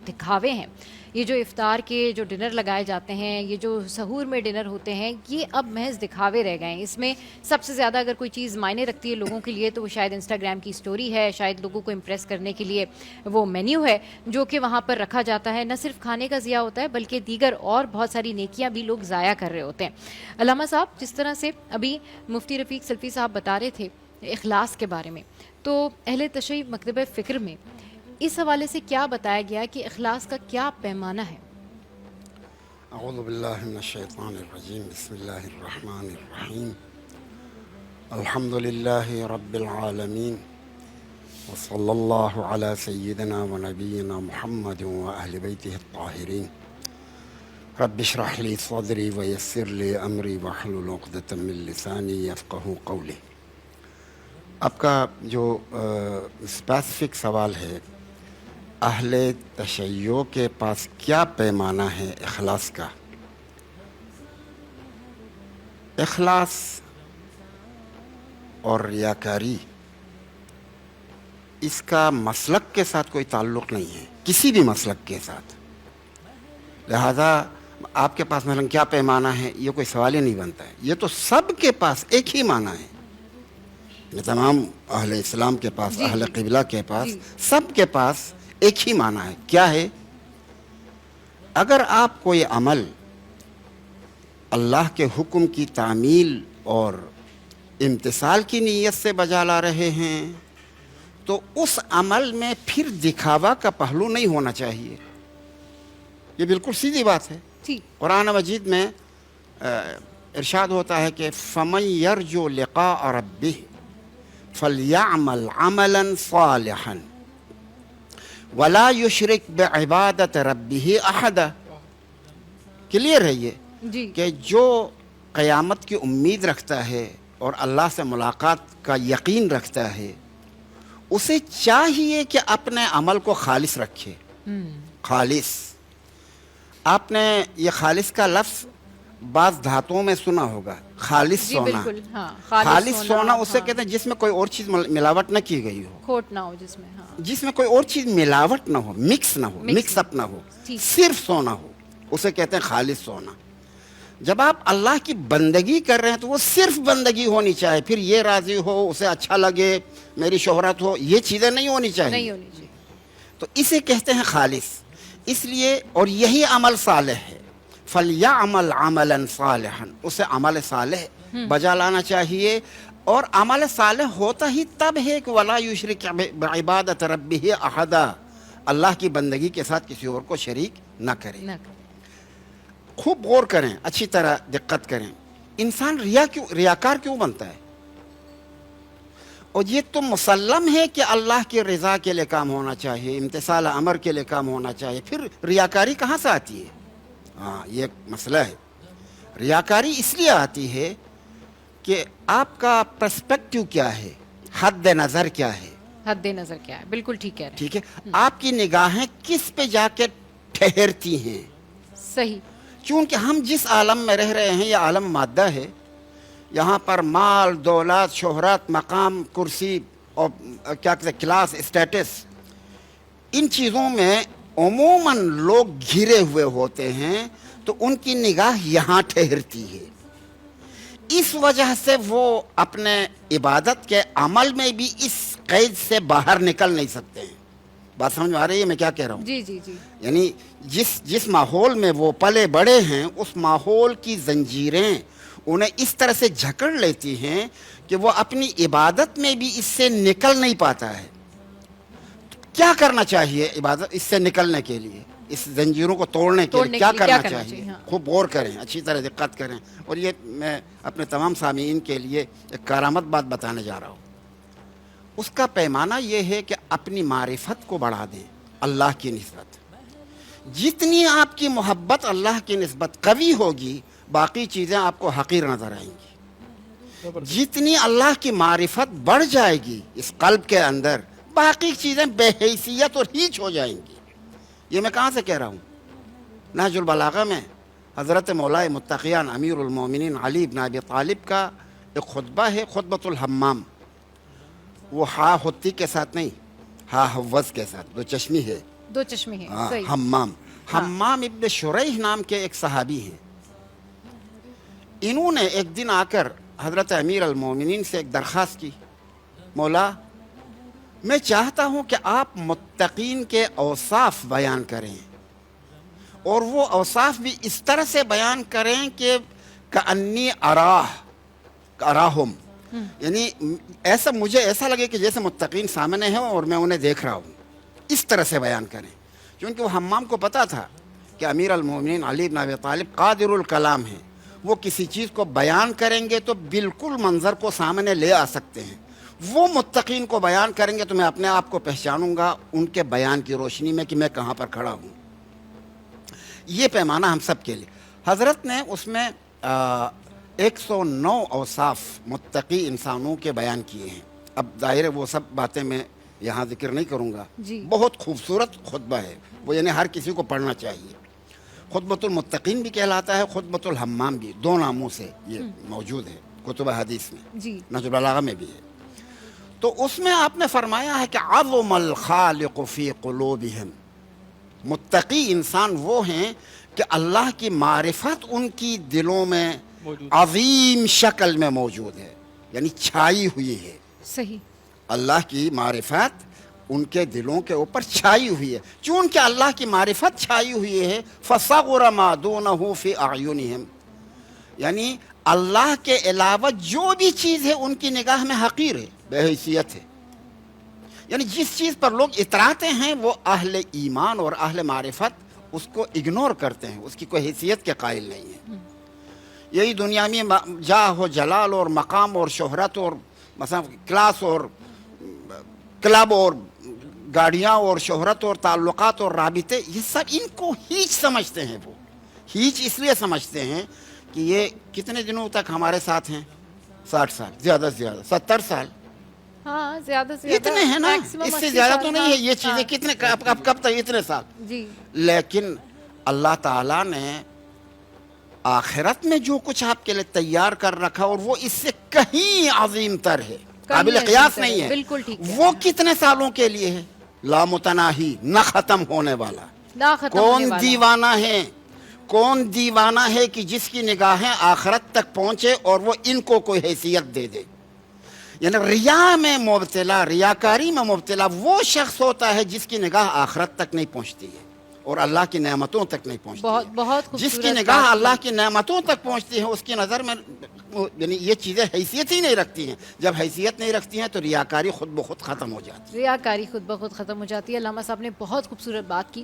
دکھاوے ہیں. یہ جو افطار کے جو ڈنر لگائے جاتے ہیں, یہ جو سحور میں ڈنر ہوتے ہیں, یہ اب محض دکھاوے رہ گئے ہیں. اس میں سب سے زیادہ اگر کوئی چیز معنی رکھتی ہے لوگوں کے لیے تو وہ شاید انسٹاگرام کی سٹوری ہے, شاید لوگوں کو امپریس کرنے کے لیے وہ مینیو ہے جو کہ وہاں پر رکھا جاتا ہے. نہ صرف کھانے کا ضیاع ہوتا ہے بلکہ دیگر اور بہت ساری نیکیاں بھی لوگ ضائع کر رہے ہوتے ہیں. علامہ صاحب, جس طرح سے ابھی مفتی رفیق سلفی صاحب بتا رہے تھے اخلاص کے بارے میں, تو اہل تشیع مکتبہ فکر میں اس حوالے سے کیا بتایا گیا کہ اخلاص کا کیا پیمانہ ہے؟ اعوذ باللہ من الشیطان الرجیم. بسم اللہ الرحمن الرحیم. الحمد للہ رب العالمین وصلی اللہ علی سیدنا و نبینا محمد و اہل بیتہ الطاہرین. رب اشرح لی صدری ویسر لی امری واحلل عقدۃ من لسانی یفقہوا قولی. آپ کا جو اسپیسیفک سوال ہے, اہل تشیع کے پاس کیا پیمانہ ہے اخلاص کا. اخلاص اور ریاکاری اس کا مسلک کے ساتھ کوئی تعلق نہیں ہے, کسی بھی مسلک کے ساتھ. لہذا آپ کے پاس مثلا کیا پیمانہ ہے, یہ کوئی سوال ہی نہیں بنتا ہے. یہ تو سب کے پاس ایک ہی معنی ہے. یہ تمام اہل اسلام کے پاس, اہل قبلہ کے پاس, سب کے پاس ایک ہی معنی ہے. کیا ہے؟ اگر آپ کوئی عمل اللہ کے حکم کی تعمیل اور امتثال کی نیت سے بجا لا رہے ہیں تو اس عمل میں پھر دکھاوا کا پہلو نہیں ہونا چاہیے. یہ بالکل سیدھی بات ہے. قرآن مجید میں ارشاد ہوتا ہے کہ فَمَن يَرْجُو لِقَاءَ رَبِّهِ فَلْيَعْمَلْ عَمَلًا صَالِحًا وَلَا يُشْرِكْ بِعِبَادَةِ رَبِّهِ أَحَدًا. کلیئر ہے یہ کہ جو قیامت کی امید رکھتا ہے اور اللہ سے ملاقات کا یقین رکھتا ہے, اسے چاہیے کہ اپنے عمل کو خالص رکھے. خالص, آپ نے یہ خالص کا لفظ بعض دھاتوں میں سنا ہوگا. خالص سونا, خالص سونا اسے کہتے ہیں جس میں کوئی اور چیز ملاوٹ نہ کی گئی ہو, کھوٹ نہ ہو, جس میں کوئی اور چیز ملاوٹ نہ ہو, مکس نہ ہو, مکس اپ نہ ہو, صرف سونا ہو, اسے کہتے ہیں خالص سونا. جب آپ اللہ کی بندگی کر رہے ہیں تو وہ صرف بندگی ہونی چاہیے. پھر یہ راضی ہو, اسے اچھا لگے, میری شہرت ہو, یہ چیزیں نہیں ہونی چاہیے. تو اسے کہتے ہیں خالص. اس لیے, اور یہی عمل صالح ہے. فَلْيَعْمَلْ عَمَلًا صَالِحًا, اسے عمل صالح بجا لانا چاہیے. اور عمل صالح ہوتا ہی تب ہے کہ وَلَا يُشْرِكْ بِعِبَادَةِ رَبِّهِ أَحَدًا, اللہ کی بندگی کے ساتھ کسی اور کو شریک نہ کرے. خوب غور کریں, اچھی طرح دقت کریں. انسان ریاکار کیوں بنتا ہے؟ اور یہ تو مسلم ہے کہ اللہ کی رضا کے لیے کام ہونا چاہیے, امتثال امر کے لیے کام ہونا چاہیے. پھر ریاکاری کہاں سے آتی ہے؟ ہاں, یہ ایک مسئلہ ہے. ریاکاری اس لیے آتی ہے کہ آپ کا پرسپیکٹیو کیا ہے, حد نظر کیا ہے. حد نظر کیا ہے, بالکل ٹھیک کہہ رہے ہیں. ٹھیک ہے, آپ کی نگاہیں کس پہ جا کے ٹھہرتی ہیں. صحیح. چونکہ ہم جس عالم میں رہ رہے ہیں یہ عالم مادہ ہے. یہاں پر مال, دولت, شہرت, مقام, کرسی اور کیا کہتے ہیں کلاس, اسٹیٹس, ان چیزوں میں عموماً لوگ گھرے ہوئے ہوتے ہیں تو ان کی نگاہ یہاں ٹھہرتی ہے. اس وجہ سے وہ اپنے عبادت کے عمل میں بھی اس قید سے باہر نکل نہیں سکتے ہیں. بات سمجھ میں آ رہی ہے میں کیا کہہ رہا ہوں؟ جی جی جی. یعنی جس ماحول میں وہ پلے بڑے ہیں اس ماحول کی زنجیریں انہیں اس طرح سے جھکڑ لیتی ہیں کہ وہ اپنی عبادت میں بھی اس سے نکل نہیں پاتا ہے. کیا کرنا چاہیے عبادت اس سے نکلنے کے لیے, اس زنجیروں کو توڑنے کے لیے کیا کرنا چاہیے؟ خوب غور کریں, اچھی طرح دقت کریں. اور یہ میں اپنے تمام سامعین کے لیے ایک کارآمد بات بتانے جا رہا ہوں. اس کا پیمانہ یہ ہے کہ اپنی معرفت کو بڑھا دیں اللہ کی نسبت. جتنی آپ کی محبت اللہ کی نسبت قوی ہوگی باقی چیزیں آپ کو حقیر نظر آئیں گی. جتنی اللہ کی معرفت بڑھ جائے گی اس قلب کے اندر باقی چیزیں بے حیثیت اور ہیچ ہو جائیں گی. یہ میں کہاں سے کہہ رہا ہوں؟ نہج البلاغہ میں حضرت مولا متقیان امیر المومنین علی بن ابی طالب کا ایک خطبہ ہے, خطبۃ الحمام. وہ ہا ہوتی کے ساتھ نہیں, ہا حوض کے ساتھ, دو چشمی ہے, دو چشمے ہیں، ہاں، صحیح. حمام. حمام ابن شریح نام کے ایک صحابی ہیں. انہوں نے ایک دن آ کر حضرت امیر المومنین سے ایک درخواست کی، مولا میں چاہتا ہوں کہ آپ متقین کے اوصاف بیان کریں، اور وہ اوصاف بھی اس طرح سے بیان کریں کہ کأنی اراہم، یعنی ایسا مجھے ایسا لگے کہ جیسے متقین سامنے ہیں اور میں انہیں دیکھ رہا ہوں. اس طرح سے بیان کریں، کیونکہ وہ حمام کو پتا تھا کہ امیر المومنین علی بن ابی طالب قادر الکلام ہیں، وہ کسی چیز کو بیان کریں گے تو بالکل منظر کو سامنے لے آ سکتے ہیں. وہ متقین کو بیان کریں گے تو میں اپنے آپ کو پہچانوں گا ان کے بیان کی روشنی میں کہ میں کہاں پر کھڑا ہوں. یہ پیمانہ ہم سب کے لیے. حضرت نے اس میں 109 اوصاف متقی انسانوں کے بیان کیے ہیں. اب ظاہر ہے وہ سب باتیں میں یہاں ذکر نہیں کروں گا. جی. بہت خوبصورت خطبہ ہے وہ، یعنی ہر کسی کو پڑھنا چاہیے. خطبۃ المتقین بھی کہلاتا ہے، خطبۃ الحمام بھی، دو ناموں سے یہ موجود ہے کتب حدیث میں. جی. نہج البلاغہ میں بھی ہے. تو اس میں آپ نے فرمایا ہے کہ عظم الخالق فی قلوبہم، متقی انسان وہ ہیں کہ اللہ کی معرفت ان کی دلوں میں عظیم شکل میں موجود ہے، یعنی چھائی ہوئی ہے. صحیح. اللہ کی معرفت ان کے دلوں کے اوپر چھائی ہوئی ہے. چونکہ اللہ کی معرفت چھائی ہوئی ہے فصغر ما دونہ فی اعینہم، یعنی اللہ کے علاوہ جو بھی چیز ہے ان کی نگاہ میں حقیر ہے، بے حیثیت ہے. یعنی جس چیز پر لوگ اتراتے ہیں وہ اہل ایمان اور اہل معرفت اس کو اگنور کرتے ہیں، اس کی کوئی حیثیت کے قائل نہیں ہے. یہی دنیا میں جاہ و جلال اور مقام اور شہرت اور مثلا کلاس اور کلب اور گاڑیاں اور شہرت اور تعلقات اور رابطے، یہ سب ان کو ہیچ سمجھتے ہیں. وہ ہیچ اس لیے سمجھتے ہیں کہ یہ کتنے دنوں تک ہمارے ساتھ ہیں، 60 سال، زیادہ سے زیادہ 70 سال، ہاں زیادہ سے زیادہ اتنے ہیں نا، اس سے زیادہ تو نہیں ہے. یہ چیزیں کتنے کب تک اتنے سال. جی. لیکن اللہ تعالیٰ نے آخرت میں جو کچھ آپ کے لیے تیار کر رکھا اور وہ اس سے کہیں عظیم تر ہے، قابل قیاس نہیں ہے. بالکل ٹھیک ہے. وہ کتنے سالوں کے لیے ہے؟ لامتناہی، نہ ختم ہونے والا. نہ ختم ہونے کون والا. دیوانہ ہے، کون دیوانہ ہے کہ جس کی نگاہیں آخرت تک پہنچے اور وہ ان کو کوئی حیثیت دے دے. یعنی ریا میں مبتلا، ریاکاری میں مبتلا وہ شخص ہوتا ہے جس کی نگاہ آخرت تک نہیں پہنچتی ہے اور اللہ کی نعمتوں تک نہیں پہنچتی بہت ہے. بہت جس خوبصورت کی نگاہ بات اللہ کی نعمتوں تک پہنچتی ہے اس کی نظر میں یعنی یہ چیزیں حیثیت ہی نہیں رکھتی ہیں. جب حیثیت نہیں رکھتی ہیں تو ریاکاری خود بخود ختم ہو جاتی ہے. ریاکاری خود بخود ختم ہو جاتی ہے. علامہ صاحب نے بہت خوبصورت بات کی.